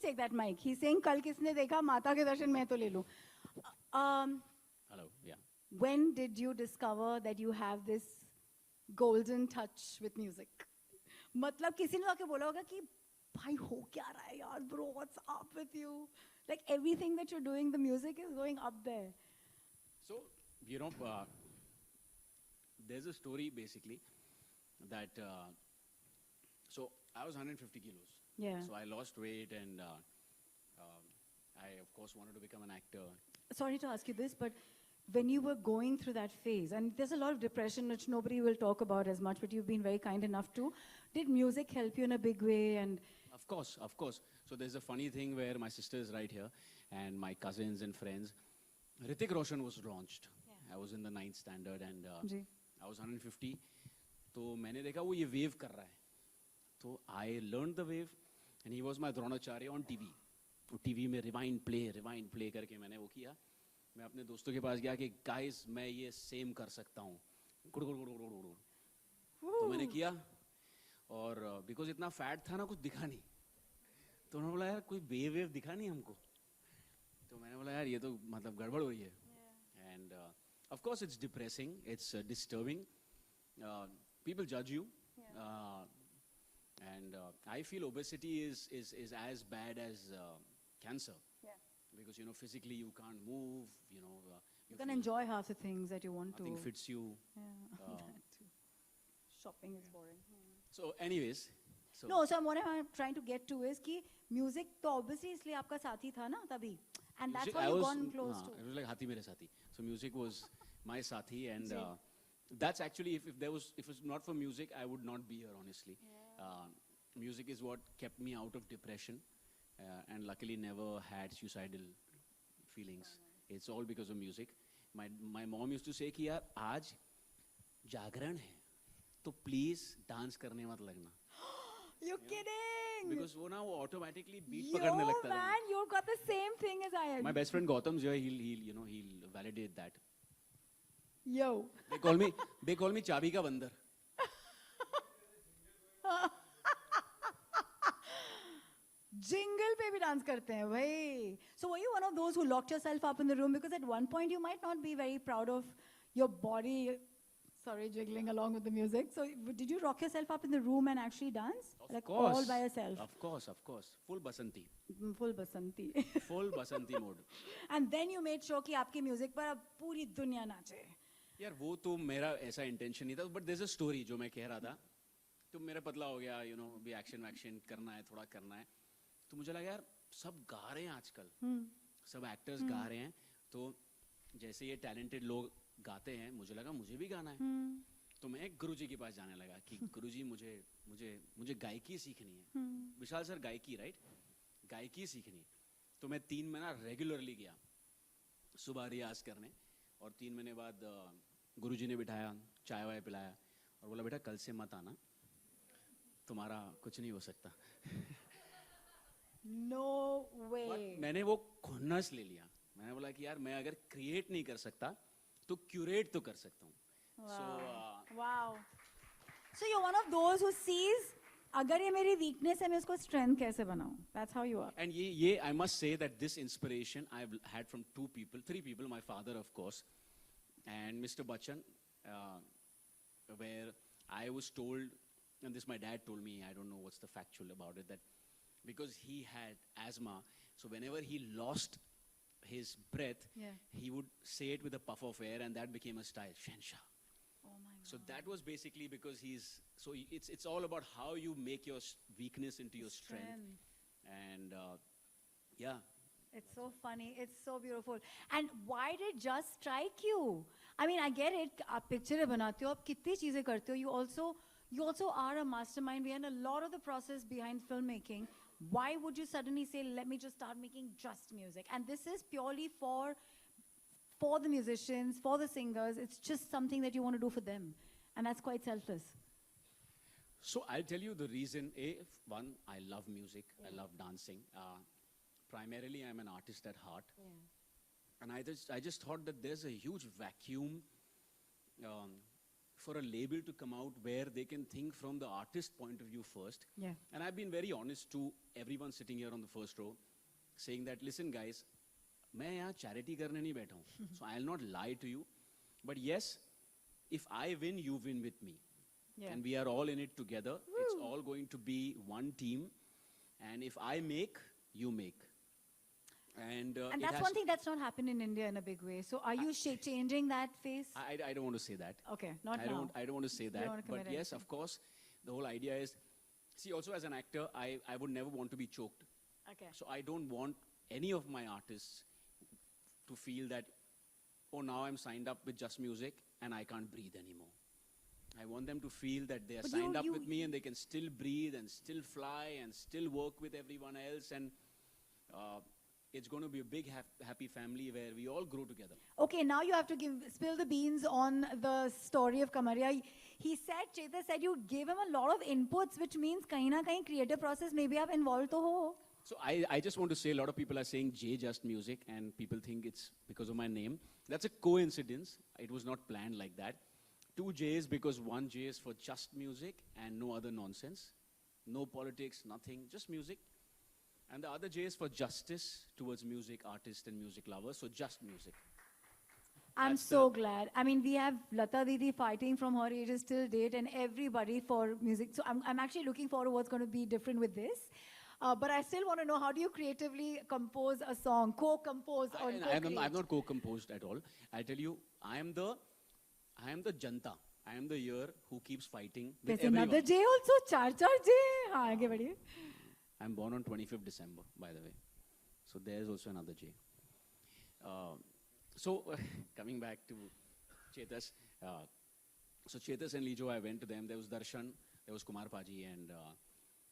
take that mic. He's saying, "Kal kisne dekha Mata ke darshan मैं तो ले लूं." Hello, yeah. When did you discover that you have this golden touch with music? मतलब किसी ने आके बोला होगा कि भाई हो क्या रहा है यार, bro, what's up with you? Like everything that you're doing, the music is going up there. So, you know, there's a story basically that, so I was 150 kilos. Yeah. So I lost weight and I, of course, wanted to become an actor. Sorry to ask you this, but when you were going through that phase, and there's a lot of depression which nobody will talk about as much, but you've been very kind enough to, did music help you in a big way? And Of course, of course. So there's a funny thing where my sister is right here and my cousins and friends. Hrithik Roshan was launched. I was in the 9th standard and ji. I was 150. तो मैंने देखा वो ये wave कर रहा है. तो I learned the wave and he was my Dronacharya on TV. तो TV में rewind play करके मैंने वो किया. मैं अपने दोस्तों के पास गया कि guys मैं ये same कर सकता हूँ. तो मैंने किया और because इतना fat था ना कुछ दिखा नहीं. तो उन्होंने बोला यार कोई wave दिखा नहीं हमको. तो मैंने बोला यार ये तो मतलब गड़बड़ हो रही है. And of course it's depressing, it's disturbing. People judge you. And I feel obesity is as bad as cancer. Yeah. Because, you know, physically you can't move, you know. You can feel enjoy half the things that you want nothing to. fits you. Yeah, that too. Shopping is boring. So anyways. So No, so what I'm trying to get to is कि music तो obviously इसलिए आपका साथी था ना तभी, and that's music, why I you was, gone close to. It was like Hathi Mere Sathi. So music was my Sathi and that's actually, if it was not for music, I would not be here, honestly. Music is what kept me out of depression and luckily never had suicidal feelings. It's all because of music. My mom used to say कि यार आज जागरण है तो please dance करने मत लगना. You're kidding! Because वो ना वो automatically beat Yo, पकड़ने लगता था. man, you got the same thing as I My had. best friend Gautam's here. He'll validate that. Yo. They call me चाबी का बंदर. Jingle पे भी dance करते हैं भाई. So were you one of those who locked yourself up in the room? Because at one point you might not be very proud of your body. Sorry, jiggling along with the music. So did you lock yourself up in the room and actually dance? Of Like course. all by yourself? Of course. Full basanti. Full basanti. Full basanti mode. And then you made sure कि आपकी music पर अब पूरी दुनिया नाचे. यार वो तो मेरा ऐसा इंटेंशन नहीं था. But there's a story जो मैं कह रहा था. तो मेरा पतला हो गया, you know, भी एक्शन वैक्शन करना है, थोड़ा करना है. तो मुझे लगा यार सब गा रहे हैं आजकल. सब एक्टर्स गा रहे हैं. तो जैसे ये टैलेंटेड लोग गाते हैं, मुझे लगा मुझे भी गाना है. तो मैं एक गुरुजी के पास जाने लगा कि गुरुजी मुझे गायकी सीखनी है. विशाल सर गायकी, राइट? गायकी सीखनी है. तो मैं 3 महीना रेगुलरली गया सुबह रियाज करने और 3 महीने बाद गुरुजी ने बिठाया, चाय वाय पिलाया और बोला बेटा कल से मत आना, तुम्हारा कुछ नहीं हो सकता. No way. But मैंने वो खुन्नस ले लिया. मैंने बोला कि यार मैं अगर क्रिएट नहीं कर सकता तो क्यूरेट तो कर सकता हूँ. Wow. So you're one of those who sees अगर ये मेरी weakness है मैं इसको strength कैसे बनाऊँ? That's how you are. And ये I must say that this inspiration I've had from 3 people, my father of course, and Mr. Bachchan, where I was told, and this my dad told me, I don't know what's the factual about it, that because he had asthma, so whenever he lost his breath, he would say it with a puff of air, and that became a style, Shenshah. Oh my God. So that was basically because it's all about how you make your weakness into your strength. And yeah. It's so funny. It's so beautiful. And why did Just strike you? I mean, I get it. आप picture बनाते हो, आप कितनी चीजें करते हो. You also are a mastermind behind a lot of the process behind filmmaking. Why would you suddenly say, let me just start making just music? And this is purely for the musicians, for the singers. It's just something that you want to do for them. And that's quite selfless. So I'll tell you the reason. One, I love music. I love dancing. Primarily, I'm an artist at heart. And I just thought that there's a huge vacuum for a label to come out where they can think from the artist point of view first. Yeah. And I've been very honest to everyone sitting here on the first row, saying that, listen, guys, मैं यहाँ charity करने नहीं बैठा हूँ. So I'll not lie to you. But yes, if I win, you win with me. Yeah. And we are all in it together. It's all going to be one team. And if I make, you make. And And that's one thing that's not happened in India in a big way. So are you changing that face? I don't want to say that. Okay, not I now. don't want to say You don't that. wanna But commit yes, of course, the whole idea is, see, also as an actor, I would never want to be choked. Okay. So I don't want any of my artists to feel that, oh, now I'm signed up with Just Music and I can't breathe anymore. I want them to feel that they are But signed up you- with me and they can still breathe and still fly and still work with everyone else. And it's going to be a big, happy family where we all grow together. Okay, now you have to spill the beans on the story of Kamaria. He said, Chetan said you gave him a lot of inputs, which means kahin na kahin creative process maybe aap involved to ho. So I just want to say, a lot of people are saying J Just Music and people think it's because of my name. That's a coincidence. It was not planned like that. 2 J's because 1 J is for just music and no other nonsense. No politics, nothing, just music. And the other J is for justice towards music artists and music lovers, so just music. I'm That's so glad. I mean, we have Lata Didi fighting from her ages till date and everybody for music. So I'm actually looking forward to what's going to be different with this. But I still want to know, how do you creatively compose a song, co-compose or co-create? I'm not co-composed at all. I tell you, I am the janta. I am the ear who keeps fighting with There's another everyone. J also, char J. हाँ, आगे बढ़िए. I'm born on 25th December, by the way. So there's also another J. Coming back to Chetas. So Chetas and Lijo, I went to them. There was Darshan, there was Kumar Paji. And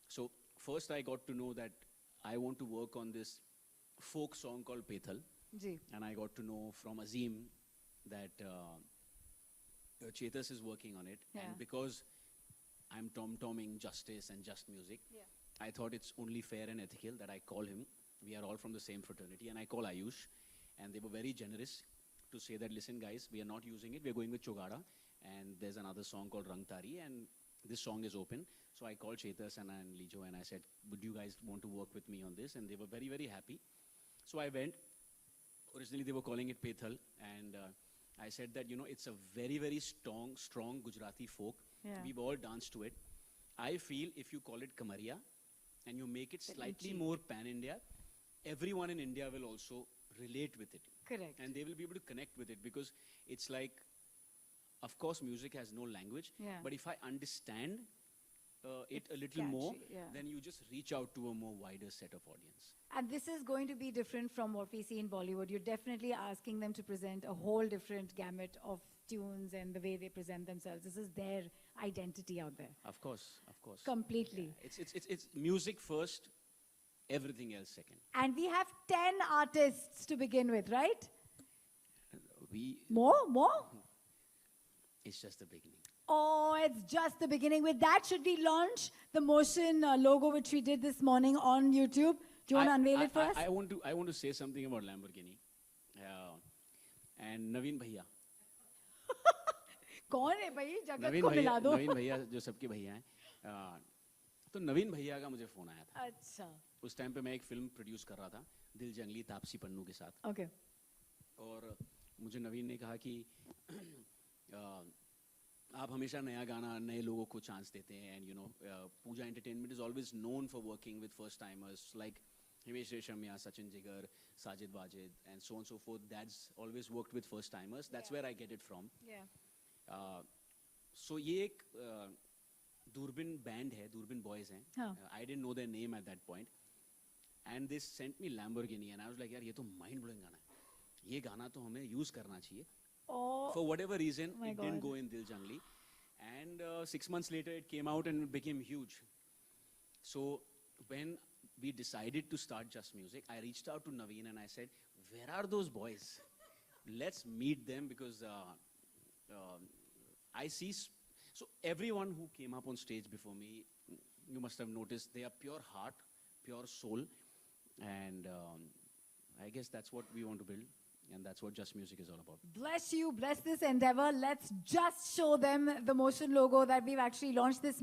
so first I got to know that I want to work on this folk song called Pethal. Ji. And I got to know from Azim that Chetas is working on it. Yeah. And because I'm tom-tomming justice and just music, I thought it's only fair and ethical that I call him. We are all from the same fraternity, and I call Ayush. And they were very generous to say that, listen, guys, we are not using it. We're going with Chogada. And there's another song called Rangtari, and this song is open. So I called Chetas and Lijo, and I said, would you guys want to work with me on this? And they were very, very happy. So I went. Originally, they were calling it Pethal. And I said that, it's a very, very strong Gujarati folk. Yeah. We've all danced to it. I feel if you call it Kamaria and you make it slightly more pan-India, everyone in India will also relate with it. Correct. And they will be able to connect with it because it's like, of course, music has no language. Yeah. But if I understand it a little catchy, more, yeah. then you just reach out to a more wider set of audience. And this is going to be different from what we see in Bollywood. You're definitely asking them to present a whole different gamut of tunes and the way they present themselves. This is their identity out there. Of course, of course. Completely. Yeah. It's music first, everything else second. And we have 10 artists to begin with, right? More? More? It's just the beginning. Oh, it's just the beginning. With that, should we launch the motion logo which we did this morning on YouTube? Do you want to unveil it for us? I want to say something about Lamborghini. And Naveen Bhaiya. कौन है भाई जगत को मिला दो नवीन भैया जो सबके भैया हैं तो नवीन भैया का मुझे फोन आया था अच्छा उस टाइम पे मैं एक फिल्म प्रोड्यूस कर रहा था दिल जंगली तापसी पन्नू के साथ ओके और मुझे नवीन ने कहा कि आप हमेशा नया गाना नए लोगों को चांस देते हैं and Pooja entertainment is always known for working with first timers like Himesh Reshammiya Sachin Jigar Sajid Wajid and so on so forth that's always worked with first timers that's where I get it from so ये एक दूरबीन बैंड है Doorbeen boys हैं I didn't know their name at that point and this sent me Lamborghini and I was like यार ये तो mind blowing गाना है ये गाना तो हमें यूज करना चाहिए for whatever reason it didn't go in Dil Jangli and 6 months later it came out and it became huge. So when we decided to start Just Music, I reached out to Naveen and I said, where are those boys? Let's meet them because I see so everyone who came up on stage before me, you must have noticed they are pure heart, pure soul, and I guess that's what we want to build. and that's what Just Music is all about. Bless you, bless this endeavor. Let's just show them the Motion logo that we've actually launched this.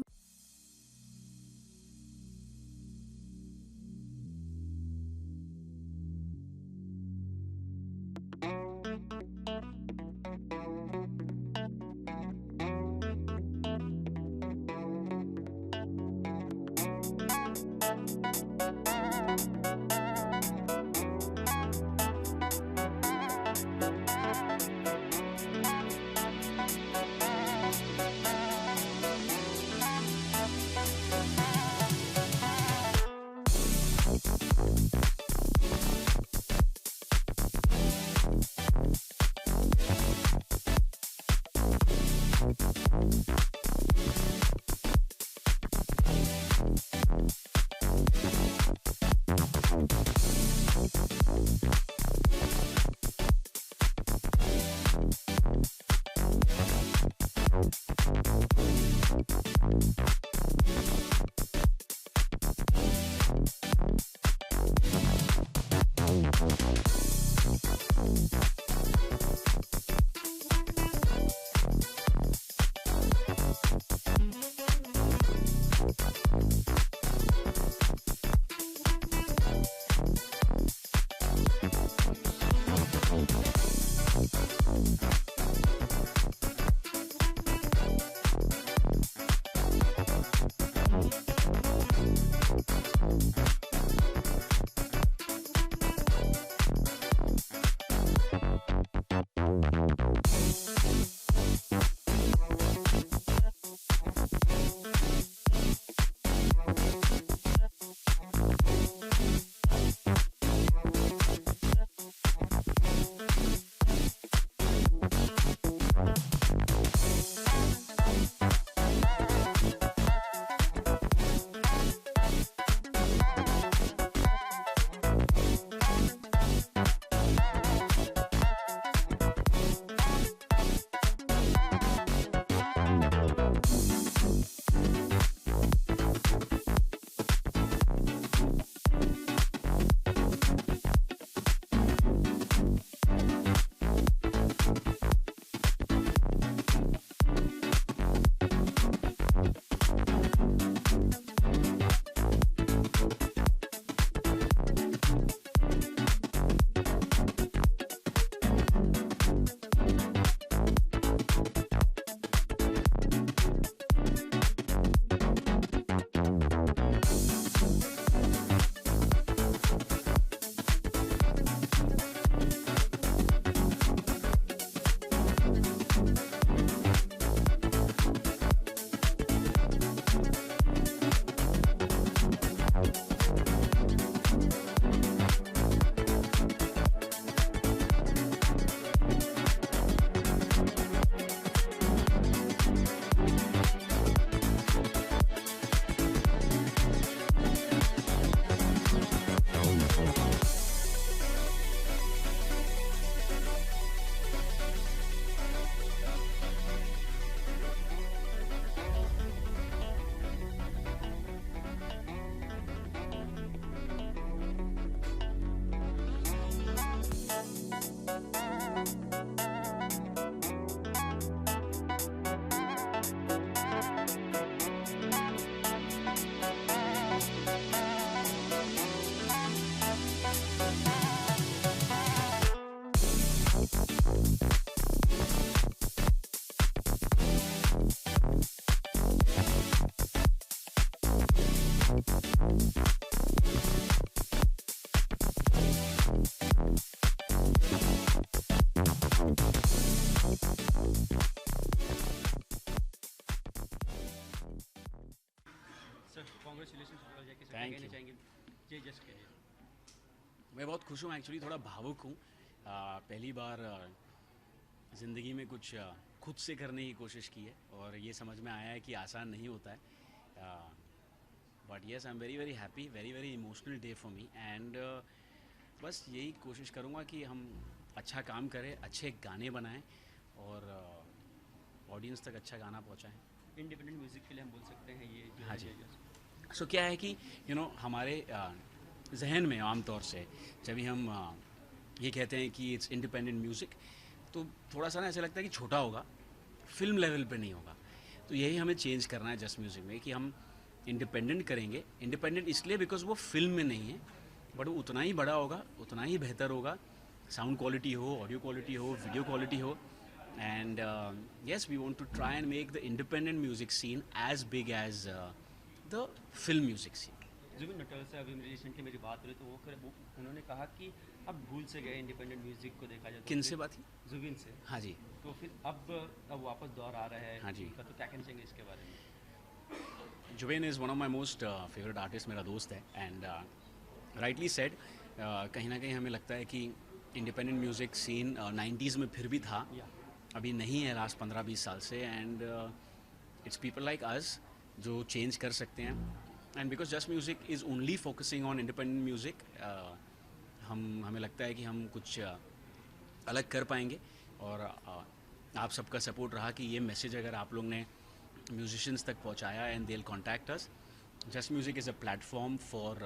Thank you. चाहेंगे जे just के लिए? मैं बहुत खुश हूँ, actually थोड़ा भावुक हूँ। पहली बार ज़िंदगी में कुछ खुद से करने की कोशिश की है और ये समझ में आया है कि आसान नहीं होता है। But yes, I am very very happy, very very emotional day for me and बस यही कोशिश करूँगा कि हम अच्छा काम करें, अच्छे गाने बनाएं और ऑडियंस तक अच्छा गाना पहुँचाएं। इंडिपेंडेंट म्यूज़िक के लिए हम बोल सकते हैं ये जो हाँ है जी। जो- सो क्या है कि हमारे जहन में आम तौर से जब भी हम ये कहते हैं कि इट्स इंडिपेंडेंट म्यूज़िक, तो थोड़ा सा ना ऐसा लगता है कि छोटा होगा, फिल्म लेवल पे नहीं होगा। तो यही हमें चेंज करना है जस्ट म्यूज़िक में, कि हम इंडिपेंडेंट करेंगे। इंडिपेंडेंट इसलिए बिकॉज वो फिल्म में नहीं है, बट वो उतना ही बड़ा होगा, उतना ही बेहतर होगा, साउंड क्वालिटी हो, ऑडियो क्वालिटी हो, वीडियो क्वालिटी हो। And yes, we want to try and make the independent music scene as big as the film music scene. Jubin Nautiyal से अभी रिसेंटली मेरी बात हुई तो उन्होंने कहा कि अब भूल से गए इंडिपेंडेंट म्यूजिक को देखा जाए तो। किन से बात की? जुबिन से। हाँ जी। तो फिर अब वापस दौर आ रहा है हाँ जी। उनका, तो क्या कहना चाहेंगे इसके बारे में? Jubin is one of my most favourite artist, मेरा दोस्त है। एंड राइटली सेड, कहीं ना कहीं हमें लगता है कि इंडिपेंडेंट म्यूज़िक सीन 90s में फिर भी था, या अभी नहीं है लास्ट 15-20 साल से। And it's people like us जो चेंज कर सकते हैं। And because just music is only focusing on independent music, हमें लगता है कि हम कुछ अलग कर पाएंगे। और आप सबका सपोर्ट रहा कि ये मैसेज अगर आप लोग ने म्यूजिशियंस तक पहुंचाया, and they will contact us. Just music is a platform for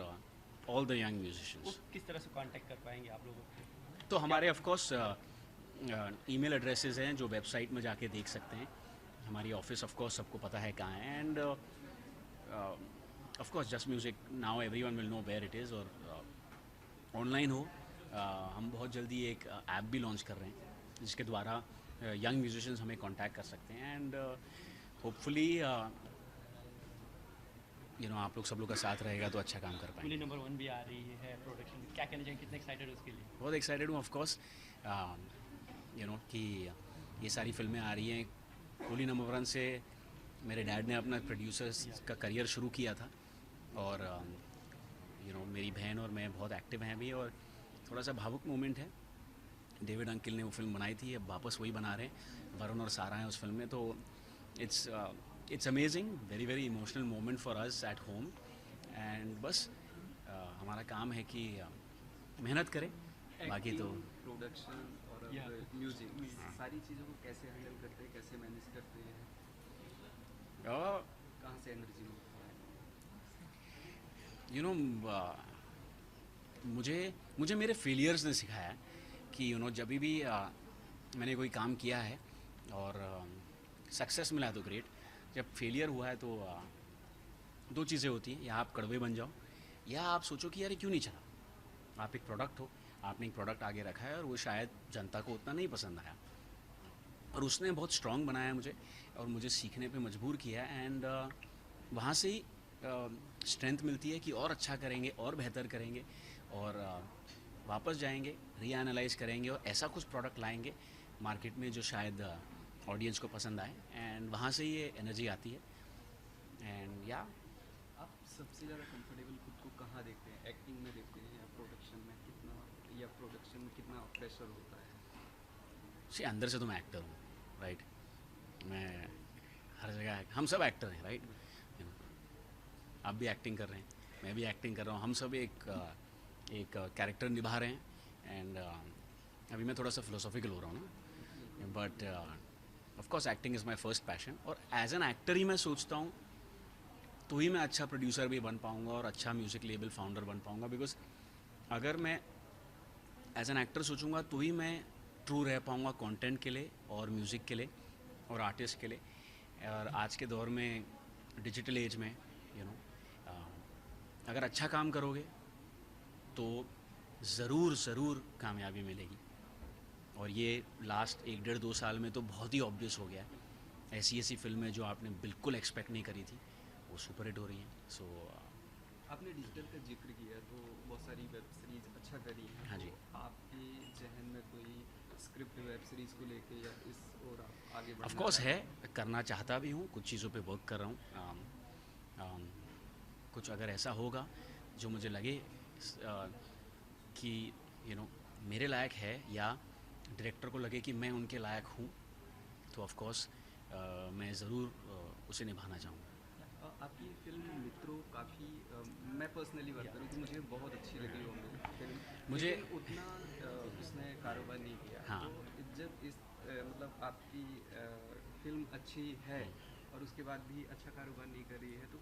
all the young वो म्यूजिशियंस। किस तरह से कांटेक्ट कर पाएंगे आप लोगों को? तो हमारे ऑफकोर्स ईमेल एड्रेसेस हैं जो वेबसाइट में जाके देख सकते हैं। हमारी ऑफिस ऑफकोर्स सबको पता है कहाँ है। And of course just music now everyone will know where it is. और ऑनलाइन हो, हम बहुत जल्दी एक ऐप भी लॉन्च कर रहे हैं जिसके द्वारा यंग म्यूजिशियंस हमें कांटेक्ट कर सकते हैं। एंड होपफुली आप लोग सब लोग का साथ रहेगा तो अच्छा काम कर पाएंगे। कूली नंबर 1 भी आ रही है प्रोडक्शन में, क्या कहना चाहेंगे, कितने एक्साइटेड हो उसके लिए? बहुत एक्साइटेड हूँ ऑफकोर्स, कि ये सारी फिल्में आ रही हैं। कूली नंबर 1 से मेरे डैड ने अपना प्रोड्यूसर्स का करियर शुरू किया था। और मेरी बहन और मैं बहुत एक्टिव हैं अभी। और थोड़ा सा भावुक मोमेंट है, डेविड अंकिल ने वो फिल्म बनाई थी, अब वापस वही बना रहे हैं। वरुण और सारा हैं उस फिल्म में। तो it's amazing, very very emotional moment for us at home. And बस हमारा काम है कि मेहनत करें, बाकी तो प्रोडक्शन और Yeah. म्यूजिक, सारी चीज़ों को कैसे हैंडल करते हैं, कैसे मैनेज करते हैं, कहाँ से एनर्जी मिलती है? मुझे मेरे फेलियर्स ने सिखाया कि जब भी मैंने कोई काम किया है और सक्सेस मिला है तो ग्रेट, जब फेलियर हुआ है तो दो चीज़ें होती हैं, या आप कड़वे बन जाओ या आप सोचो कि यार ये क्यों नहीं चला। आप एक प्रोडक्ट हो, आपने एक प्रोडक्ट आगे रखा है और वो शायद जनता को उतना नहीं पसंद आया, और उसने बहुत स्ट्रांग बनाया मुझे और मुझे सीखने पे मजबूर किया। एंड वहाँ से ही स्ट्रेंथ मिलती है कि और अच्छा करेंगे और बेहतर करेंगे और वापस जाएंगे, रीएनालाइज करेंगे और ऐसा कुछ प्रोडक्ट लाएंगे मार्केट में जो शायद ऑडियंस को पसंद आए। एंड वहाँ से ये एनर्जी आती है। एंड या आप सबसे ज़्यादा कंफर्टेबल खुद को कहाँ देखते हैं? एक्टिंग में देखते हैं या प्रोडक्शन में? प्रोडक्शन में कितना प्रेशर होता है? अंदर से तो मैं एक्टर हूँ, राइट। मैं हर जगह, हम सब एक्टर हैं, राइट। आप भी एक्टिंग कर रहे हैं, मैं भी एक्टिंग कर रहा हूँ, हम सब एक कैरेक्टर निभा रहे हैं। एंड अभी मैं थोड़ा सा फिलोसॉफिकल हो रहा हूँ ना, but of course acting is my first passion. और एज एन एक्टर ही मैं सोचता हूँ तो ही मैं अच्छा प्रोड्यूसर भी बन पाऊँगा और अच्छा म्यूज़िक लेबल फाउंडर बन पाऊँगा। बिकॉज अगर मैं एज एन एक्टर सोचूंगा तो ही मैं ट्रू रह पाऊँगा कंटेंट के लिए और म्यूज़िक के लिए और आर्टिस्ट के लिए। और आज के दौर में, डिजिटल एज में, अगर अच्छा काम करोगे तो ज़रूर कामयाबी मिलेगी। और ये लास्ट 1-1.5-2 साल में तो बहुत ही ऑब्वियस हो गया है। ऐसी फिल्में जो आपने बिल्कुल एक्सपेक्ट नहीं करी थी वो सुपर हिट हो रही हैं। सो आपने डिजिटल का जिक्र किया तो बहुत सारी वेब सीरीज अच्छा करी है। हाँ जी। तो आपके जहन में कोई स्क्रिप्ट वेब सीरीज को लेके या इस और आप आगे बढ़ना ऑफ कोर्स है, चाहते हैं? करना चाहता भी हूँ, कुछ चीज़ों पे वर्क कर रहा हूँ। कुछ अगर ऐसा होगा जो मुझे लगे कि मेरे लायक है या डायरेक्टर को लगे कि मैं उनके लायक हूँ, तो ऑफ कोर्स मैं ज़रूर उसे निभाना चाहूँगा। आपकी फिल्म मित्रों काफ़ी मैं पर्सनली बात करूँ तो मुझे बहुत अच्छी लगी वो फिल्म। मुझे- लेकिन उतना उसने कारोबार नहीं किया। हाँ। तो जब इस मतलब आपकी फिल्म अच्छी है और उसके बाद भी अच्छा कारोबार नहीं कर रही है तो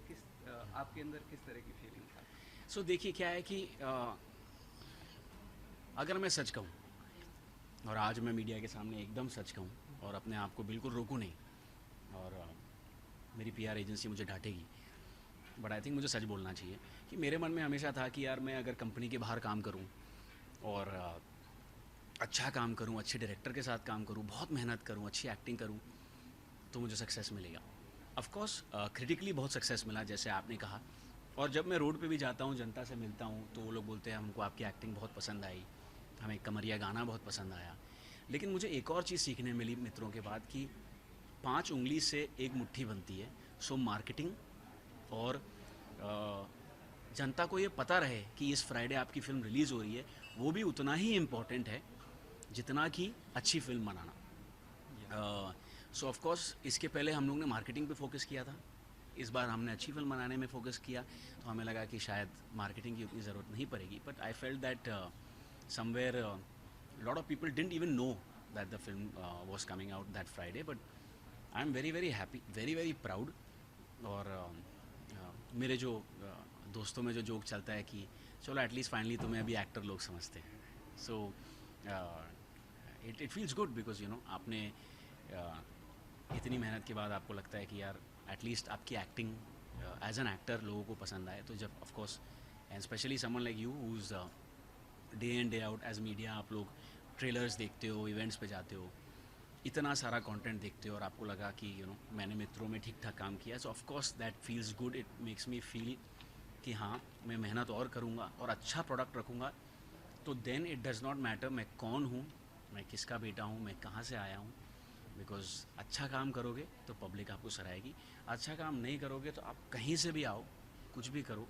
आपके अंदर किस तरह की फीलिंग था? सो देखिए क्या है कि अगर मैं सच कहूँ और आज मैं मीडिया के सामने एकदम सच कहूँ और अपने आप को बिल्कुल रोकूँ नहीं, और मेरी पीआर एजेंसी मुझे डांटेगी, बट आई थिंक मुझे सच बोलना चाहिए कि मेरे मन में हमेशा था कि यार मैं अगर कंपनी के बाहर काम करूँ और अच्छा काम करूँ, अच्छे डायरेक्टर के साथ काम करूँ, बहुत मेहनत करूँ, अच्छी एक्टिंग करूँ, तो मुझे सक्सेस मिलेगा। ऑफ कोर्स क्रिटिकली बहुत सक्सेस मिला जैसे आपने कहा, और जब मैं रोड पे भी जाता हूँ, जनता से मिलता हूँ, तो वो लोग बोलते हैं हमको आपकी एक्टिंग बहुत पसंद आई, हमें कमरिया गाना बहुत पसंद आया। लेकिन मुझे एक और चीज़ सीखने मिली मित्रों के बाद कि 5 उंगली से एक मुट्ठी बनती है। सो मार्केटिंग और जनता को ये पता रहे कि इस फ्राइडे आपकी फ़िल्म रिलीज़ हो रही है, वो भी उतना ही इम्पोर्टेंट है जितना कि अच्छी film banana. So of course इसके पहले हम लोग ने मार्केटिंग पे फोकस किया था, इस बार हमने अच्छी फिल्म बनाने में फोकस किया, तो हमें लगा कि शायद मार्केटिंग की उतनी ज़रूरत नहीं पड़ेगी। But I felt that somewhere lot of people didn't even know that the film was coming out that Friday, but I am very very happy, very very proud. और मेरे जो दोस्तों में जो जोक चलता है कि चलो एटलीस्ट फाइनली तुम्हें अभी एक्टर लोग समझते हैं, so it feels good because you know आपने इतनी मेहनत के बाद आपको लगता है कि यार एटलीस्ट आपकी एक्टिंग एज एन एक्टर लोगों को पसंद आए। तो जब of course and specially someone like you whose day in day out as media, आप लोग ट्रेलर्स देखते हो, इवेंट्स पे जाते हो, इतना सारा कंटेंट देखते हो और आपको लगा कि यू नो मैंने मित्रों में ठीक ठाक काम किया, सो of course that feels good, it makes me feel कि हाँ मैं मेहनत और करूँगा और अच्छा प्रोडक्ट रखूँगा। तो then it does not matter मैं कौन हूँ, मैं किसका बेटा हूँ, मैं कहाँ से आया हूँ, बिकॉज अच्छा काम करोगे तो पब्लिक आपको सराहेगी, अच्छा काम नहीं करोगे तो आप कहीं से भी आओ, कुछ भी करो।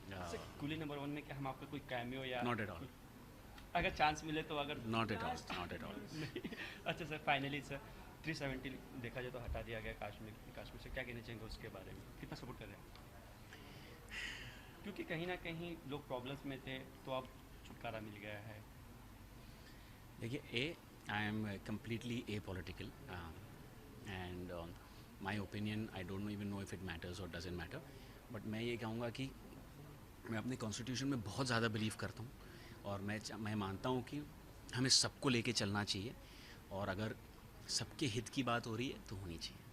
सर कूली नंबर 1 में क्या हम आपका कोई कैमियो या नॉट एट ऑल, अगर चांस मिले तो अगर not at all, not at all. अच्छा सर फाइनली सर 370 देखा जाए तो हटा दिया गया काश्मीर से, क्या कहना चाहेंगे उसके बारे में, कितना सपोर्ट कर रहे हैं? क्योंकि कहीं ना कहीं लोग प्रॉब्लम्स में थे तो अब छुटकारा मिल गया है। देखिए I am completely A political and my opinion I don't even know if it matters और डजेंट मैटर, बट मैं ये कहूँगा कि मैं अपने कॉन्स्टिट्यूशन में बहुत ज़्यादा बिलीव करता हूँ और मैं मानता हूँ कि हमें सबको लेके चलना चाहिए, और अगर सबके हित की बात हो रही है तो होनी चाहिए।